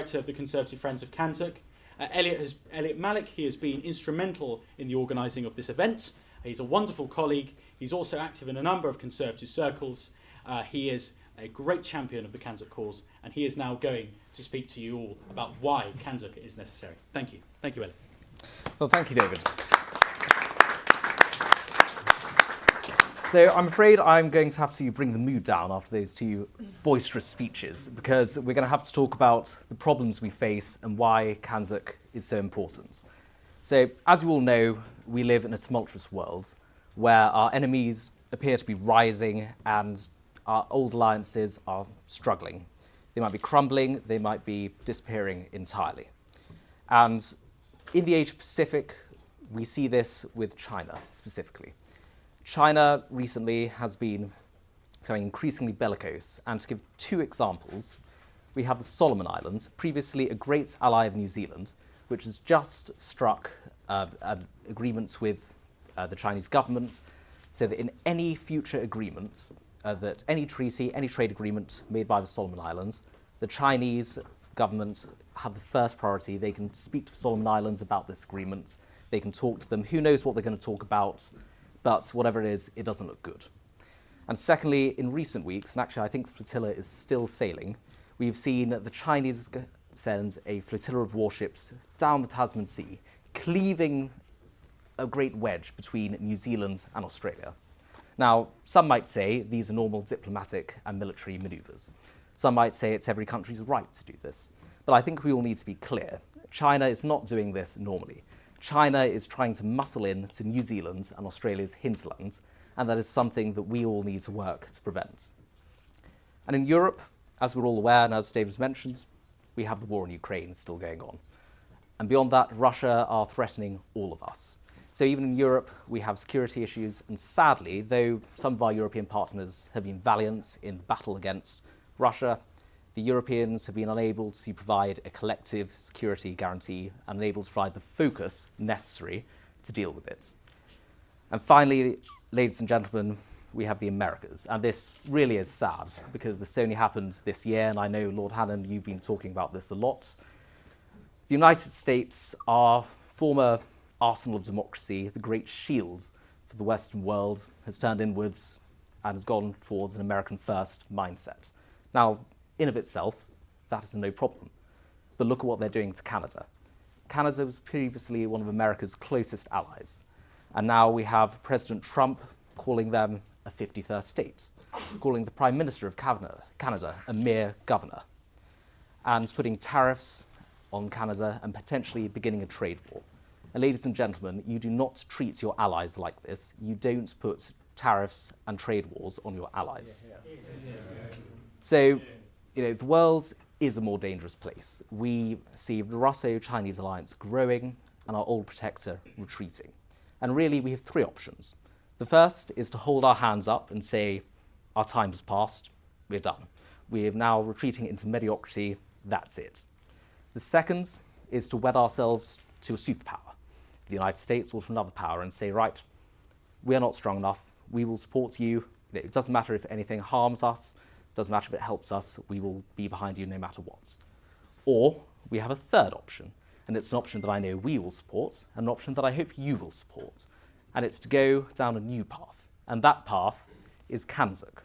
director of the Conservative Friends of CANZUK. Elliott Malik, he has been instrumental in the organising of this event. He's a wonderful colleague. He's also active in a number of conservative circles. He is a great champion of the CANZUK cause, and he is now going to speak to you all about why CANZUK is necessary. Thank you. Thank you, Elliott. Well, thank you, David. So I'm afraid I'm going to have to bring the mood down after those two boisterous speeches, because we're going to have to talk about the problems we face and why CANZUK is so important. So, as you all know, we live in a tumultuous world where our enemies appear to be rising and our old alliances are struggling. They might be crumbling, they might be disappearing entirely. And in the Asia-Pacific, we see this with China specifically. China recently has been becoming increasingly bellicose, and to give two examples, we have the Solomon Islands, previously a great ally of New Zealand, which has just struck agreements with the Chinese government, so that in any future agreement, that any treaty, any trade agreement made by the Solomon Islands, the Chinese government have the first priority. They can speak to the Solomon Islands about this agreement. They can talk to them. Who knows what they're going to talk about? But whatever it is, it doesn't look good. And secondly, in recent weeks, and actually I think the flotilla is still sailing, we've seen the Chinese send a flotilla of warships down the Tasman Sea, cleaving a great wedge between New Zealand and Australia. Now, some might say these are normal diplomatic and military manoeuvres. Some might say it's every country's right to do this. But I think we all need to be clear. China is not doing this normally. China is trying to muscle in to New Zealand and Australia's hinterland, and that is something that we all need to work to prevent. And in Europe, as we're all aware, and as David's mentioned, we have the war in Ukraine still going on. And beyond that, Russia are threatening all of us. So even in Europe, we have security issues, and sadly, though some of our European partners have been valiant in the battle against Russia, the Europeans have been unable to provide a collective security guarantee and unable to provide the focus necessary to deal with it. And finally, ladies and gentlemen, we have the Americas. And this really is sad because this only happened this year, and I know, Lord Hannan, you've been talking about this a lot. The United States, our former arsenal of democracy, the great shield for the Western world, has turned inwards and has gone towards an American-first mindset. Now, in of itself, that is no problem. But look at what they're doing to Canada. Canada was previously one of America's closest allies. And now we have President Trump calling them a 53rd state, calling the Prime Minister of Canada a mere governor, and putting tariffs on Canada and potentially beginning a trade war. And ladies and gentlemen, you do not treat your allies like this. You don't put tariffs and trade wars on your allies. So, the world is a more dangerous place. We see the Russo-Chinese alliance growing and our old protector retreating. And really, we have three options. The first is to hold our hands up and say, our time has passed, we're done. We are now retreating into mediocrity, that's it. The second is to wed ourselves to a superpower, the United States or to another power, and say, right, we are not strong enough, we will support you. It doesn't matter if anything harms us, doesn't matter if it helps us, we will be behind you no matter what. Or we have a third option, and it's an option that I know we will support, and an option that I hope you will support. And it's to go down a new path, and that path is CANZUK.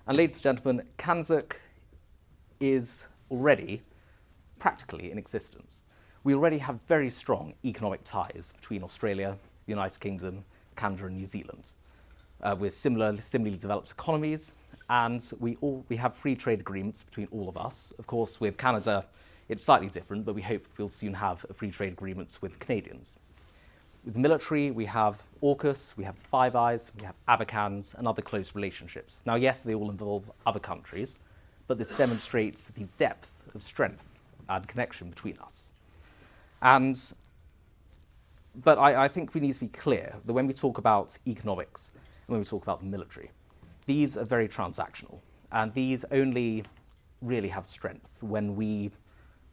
And ladies and gentlemen, CANZUK is already practically in existence. We already have very strong economic ties between Australia, the United Kingdom, Canada and New Zealand, with similarly developed economies, and we have free trade agreements between all of us. Of course, with Canada, it's slightly different, but we hope we'll soon have a free trade agreements with Canadians. With the military, we have AUKUS, we have Five Eyes, we have Abacans, and other close relationships. Now, yes, they all involve other countries, but this demonstrates the depth of strength and connection between us. But I think we need to be clear that when we talk about economics and when we talk about the military, these are very transactional, and these only really have strength when we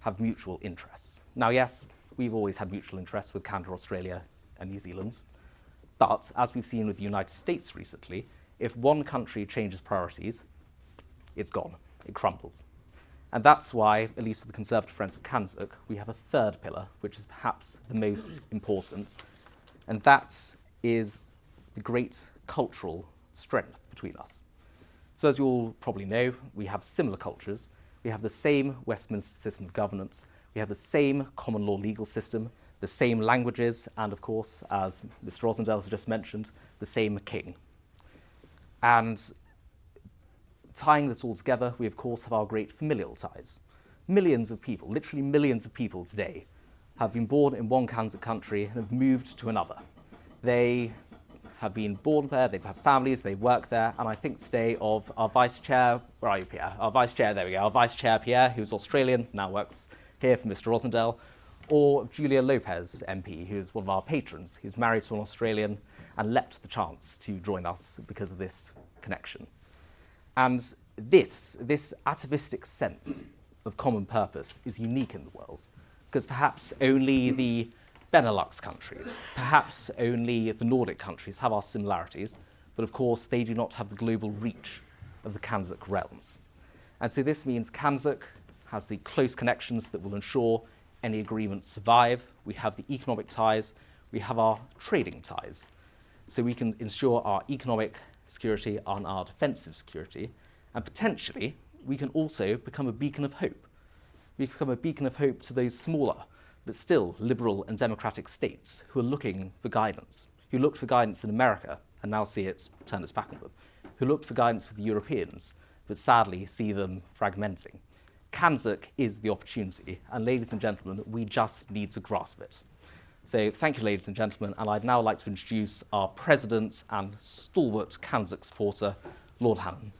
have mutual interests. Now, yes, we've always had mutual interests with Canada, Australia, and New Zealand, but as we've seen with the United States recently, if one country changes priorities, it's gone, it crumbles. And that's why, at least for the Conservative Friends of CANZUK, we have a third pillar, which is perhaps the most important, and that is the great cultural strength between us. So as you all probably know, we have similar cultures. We have the same Westminster system of governance. We have the same common law legal system, the same languages, and of course, as Mr. Rosendale has just mentioned, the same king. And tying this all together, we of course have our great familial ties. Millions of people, literally millions of people today, have been born in one CANZUK country and have moved to another. They have been born there, they've had families, they work there, and I think today of our Vice Chair, where are you, Pierre? Our Vice Chair, there we go, our Vice Chair, Pierre, who's Australian, now works here for Mr. Rosendale, or Julia Lopez, MP, who's one of our patrons, who's married to an Australian and leapt the chance to join us because of this connection. And this atavistic sense of common purpose is unique in the world, because perhaps only the Benelux countries, perhaps only the Nordic countries have our similarities, but of course they do not have the global reach of the CANZUK realms. And so this means CANZUK has the close connections that will ensure any agreements survive. We have the economic ties, we have our trading ties. So we can ensure our economic security and our defensive security, and potentially we can also become a beacon of hope. We can become a beacon of hope to those smaller but still liberal and democratic states who are looking for guidance, who looked for guidance in America and now see it turn its back on them, who looked for guidance with the Europeans but sadly see them fragmenting. CANZUK is the opportunity, and ladies and gentlemen, we just need to grasp it. So thank you, ladies and gentlemen, and I'd now like to introduce our president and stalwart CANZUK supporter, Lord Hannon.